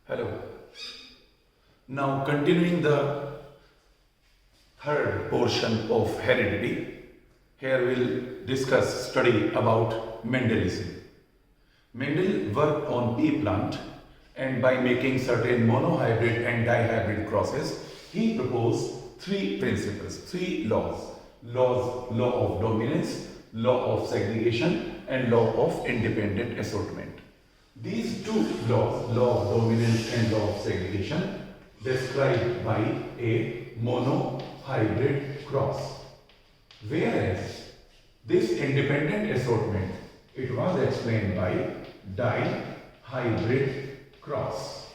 Hello. Now continuing the third portion of heredity, here we'll discuss study about Mendelism. Mendel worked on pea plant and by making certain monohybrid and dihybrid crosses, he proposed three principles, three laws. Law of dominance, law of segregation and law of independent assortment. These two laws, law of dominance and law of segregation, described by a monohybrid cross. Whereas this independent assortment, it was explained by dihybrid cross.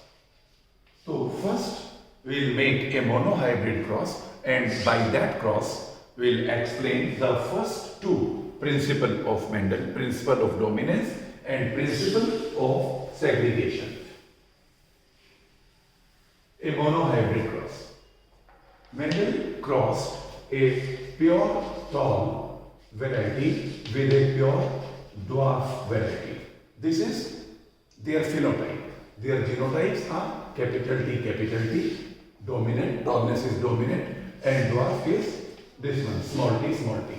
So first we'll make a monohybrid cross, and by that cross we'll explain the first two principles of Mendel, principle of dominance and principle of segregation. A monohybrid cross. Mendel crossed a pure tall variety with a pure dwarf variety. This is their phenotype. Their genotypes are capital T, dominant, tallness is dominant, and dwarf is this one, small t.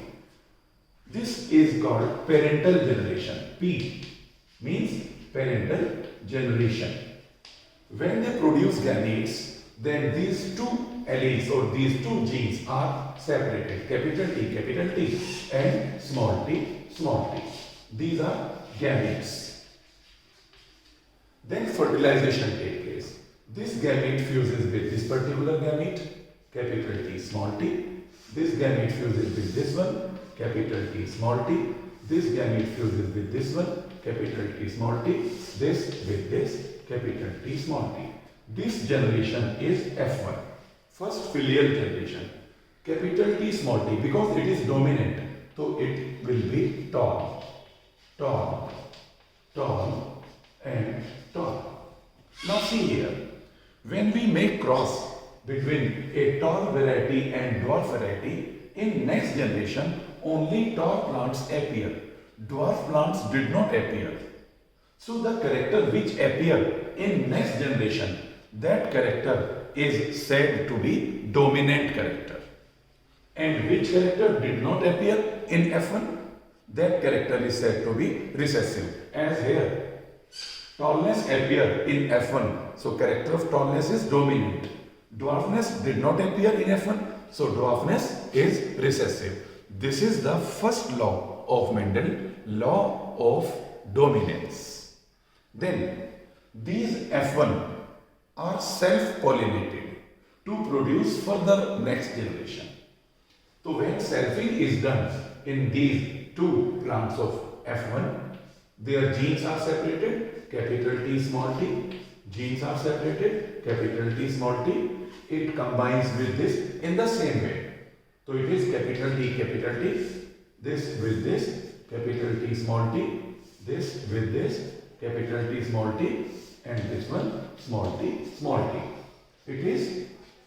This is called parental generation. P means parental generation. When they produce gametes, then these two alleles or these two genes are separated. Capital T and small t. These are gametes. Then fertilization takes place. This gamete fuses with this particular gamete, capital T, small t. This gamete fuses with this one, capital T, small t. This gamete fuses with this one, capital T, small t. This with this, capital T, small t. This generation is F1, first filial generation. Capital T, small t, because it is dominant, so it will be tall, and tall. Now see here, when we make cross between a tall variety and dwarf variety, in next generation only tall plants appear. Dwarf plants did not appear. So the character which appear in next generation, that character is said to be dominant character. And which character did not appear in F1? That character is said to be recessive. As here, tallness appear in F1, so character of tallness is dominant. Dwarfness did not appear in F1, so dwarfness is recessive. This is the first law of Mendel, law of dominance. Then these F1 are self-pollinated to produce further next generation. So when selfing is done in these two plants of F1, their genes are separated, capital T, small t. Genes are separated, capital T, small t. It combines with this in the same way. So it is capital T, this with this, capital T, small t, this with this, capital T, small t, and this one, small t. It is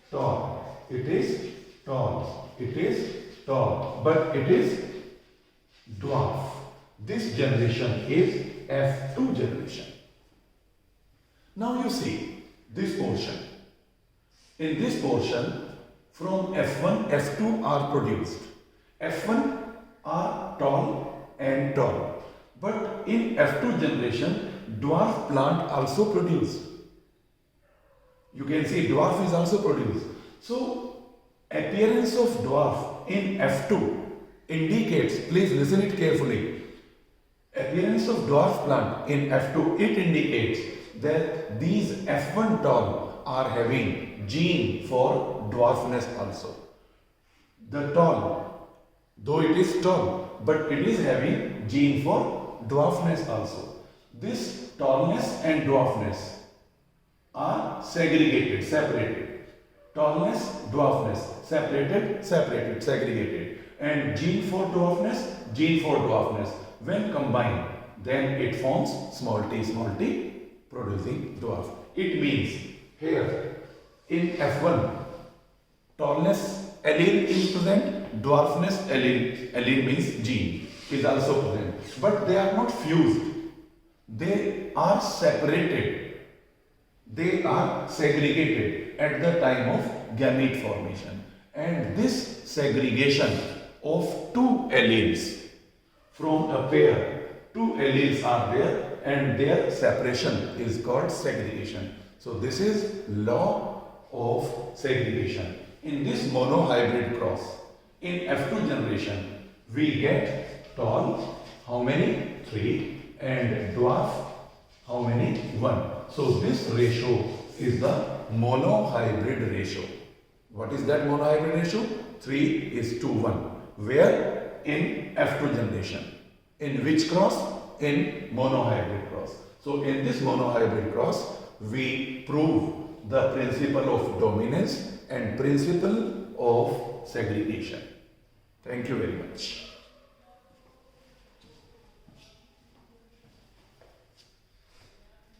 tall, but it is dwarf. This generation is F2 generation. Now you see this portion. In this portion, from F1, F2 are produced. F1 are tall and tall. But in F2 generation, dwarf plant also produced. You can see dwarf is also produced. So, appearance of dwarf in F2 indicates, please listen it carefully, appearance of dwarf plant in F2, it indicates that these F1 tall are having gene for dwarfness also. The tall, though it is tall, but it is having gene for dwarfness also. This tallness and dwarfness are separated. Tallness, dwarfness, separated, segregated. And gene for dwarfness, when combined, then it forms small t, producing dwarf. It means here in F1, tallness allele is present, dwarfness allele means gene is also present, but they are not fused. They are separated. they are segregated at the time of gamete formation. And this segregation of two alleles from a pair, two alleles are there and their separation is called segregation. So this is law of segregation. In this monohybrid cross, in F2 generation, we get tall, how many? 3, and dwarf, how many? 1. So this ratio is the monohybrid ratio. What is that monohybrid ratio? 3:1. Where? In F2 generation. In which cross? In monohybrid cross. So in this monohybrid cross, we prove the principle of dominance and principle of segregation. Thank you very much.